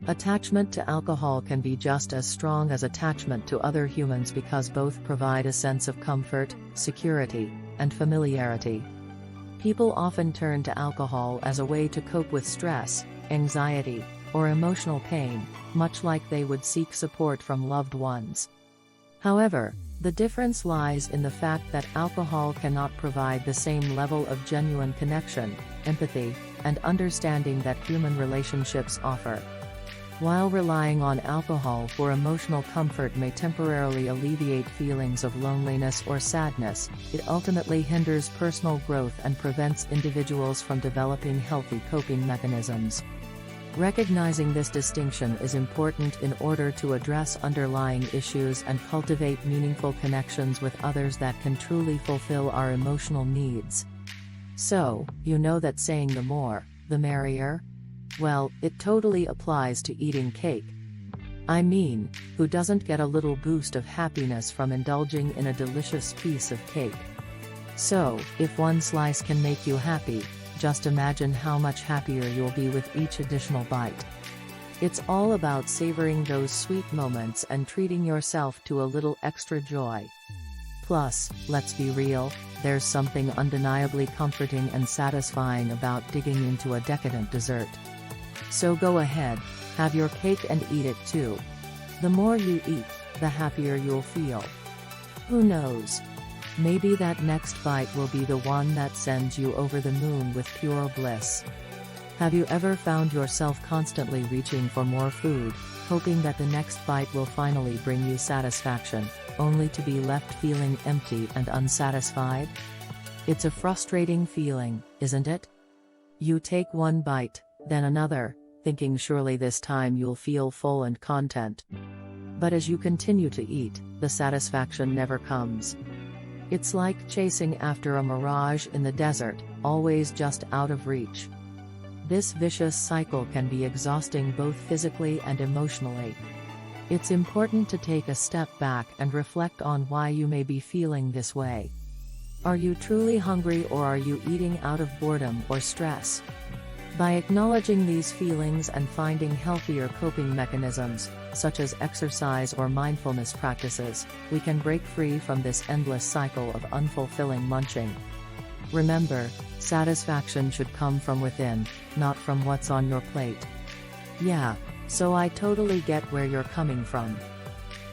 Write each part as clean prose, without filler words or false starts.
Attachment to alcohol can be just as strong as attachment to other humans because both provide a sense of comfort, security, and familiarity. People often turn to alcohol as a way to cope with stress, anxiety, or emotional pain, much like they would seek support from loved ones. However, the difference lies in the fact that alcohol cannot provide the same level of genuine connection, empathy, and understanding that human relationships offer. While relying on alcohol for emotional comfort may temporarily alleviate feelings of loneliness or sadness, it ultimately hinders personal growth and prevents individuals from developing healthy coping mechanisms. Recognizing this distinction is important in order to address underlying issues and cultivate meaningful connections with others that can truly fulfill our emotional needs. So, you know that saying the more, the merrier? Well, it totally applies to eating cake. I mean, who doesn't get a little boost of happiness from indulging in a delicious piece of cake? So, if one slice can make you happy, just imagine how much happier you'll be with each additional bite. It's all about savoring those sweet moments and treating yourself to a little extra joy. Plus, let's be real, there's something undeniably comforting and satisfying about digging into a decadent dessert. So go ahead, have your cake and eat it too. The more you eat, the happier you'll feel. Who knows? Maybe that next bite will be the one that sends you over the moon with pure bliss. Have you ever found yourself constantly reaching for more food, hoping that the next bite will finally bring you satisfaction, only to be left feeling empty and unsatisfied? It's a frustrating feeling, isn't it? You take one bite, then another, thinking surely this time you'll feel full and content. But as you continue to eat, the satisfaction never comes. It's like chasing after a mirage in the desert, always just out of reach. This vicious cycle can be exhausting both physically and emotionally. It's important to take a step back and reflect on why you may be feeling this way. Are you truly hungry, or are you eating out of boredom or stress? By acknowledging these feelings and finding healthier coping mechanisms, such as exercise or mindfulness practices, we can break free from this endless cycle of unfulfilling munching. Remember, satisfaction should come from within, not from what's on your plate. Yeah, so I totally get where you're coming from.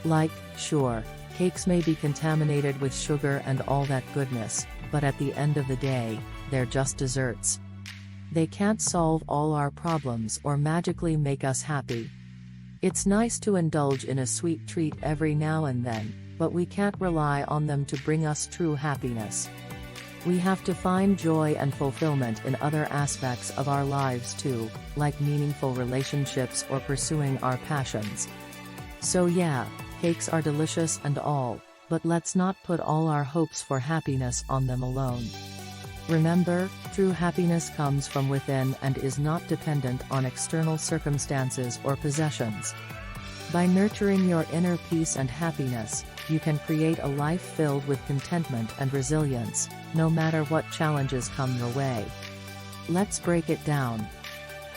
Like, sure, cakes may be contaminated with sugar and all that goodness, but at the end of the day, they're just desserts. They can't solve all our problems or magically make us happy. It's nice to indulge in a sweet treat every now and then, but we can't rely on them to bring us true happiness. We have to find joy and fulfillment in other aspects of our lives too, like meaningful relationships or pursuing our passions. So yeah, cakes are delicious and all, but let's not put all our hopes for happiness on them alone. Remember, true happiness comes from within and is not dependent on external circumstances or possessions. By nurturing your inner peace and happiness, you can create a life filled with contentment and resilience, no matter what challenges come your way. Let's break it down.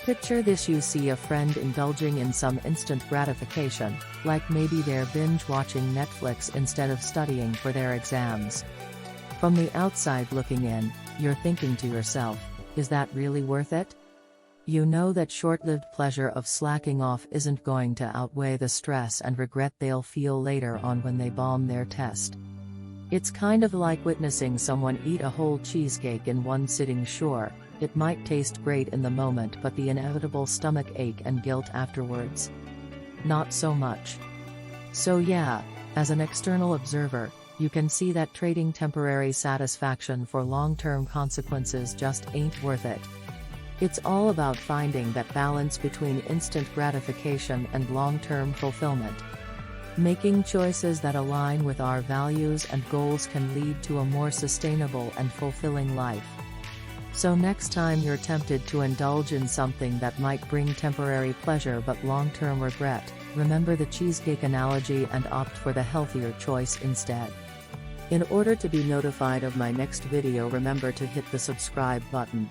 Picture this: you see a friend indulging in some instant gratification, like maybe they're binge-watching Netflix instead of studying for their exams. From the outside looking in, you're thinking to yourself, is that really worth it? You know that short-lived pleasure of slacking off isn't going to outweigh the stress and regret they'll feel later on when they bomb their test. It's kind of like witnessing someone eat a whole cheesecake in one sitting. Sure, it might taste great in the moment, but the inevitable stomach ache and guilt afterwards? Not so much. So yeah, as an external observer, you can see that trading temporary satisfaction for long-term consequences just ain't worth it. It's all about finding that balance between instant gratification and long-term fulfillment. Making choices that align with our values and goals can lead to a more sustainable and fulfilling life. So next time you're tempted to indulge in something that might bring temporary pleasure but long-term regret, remember the cheesecake analogy and opt for the healthier choice instead. In order to be notified of my next video, remember to hit the subscribe button.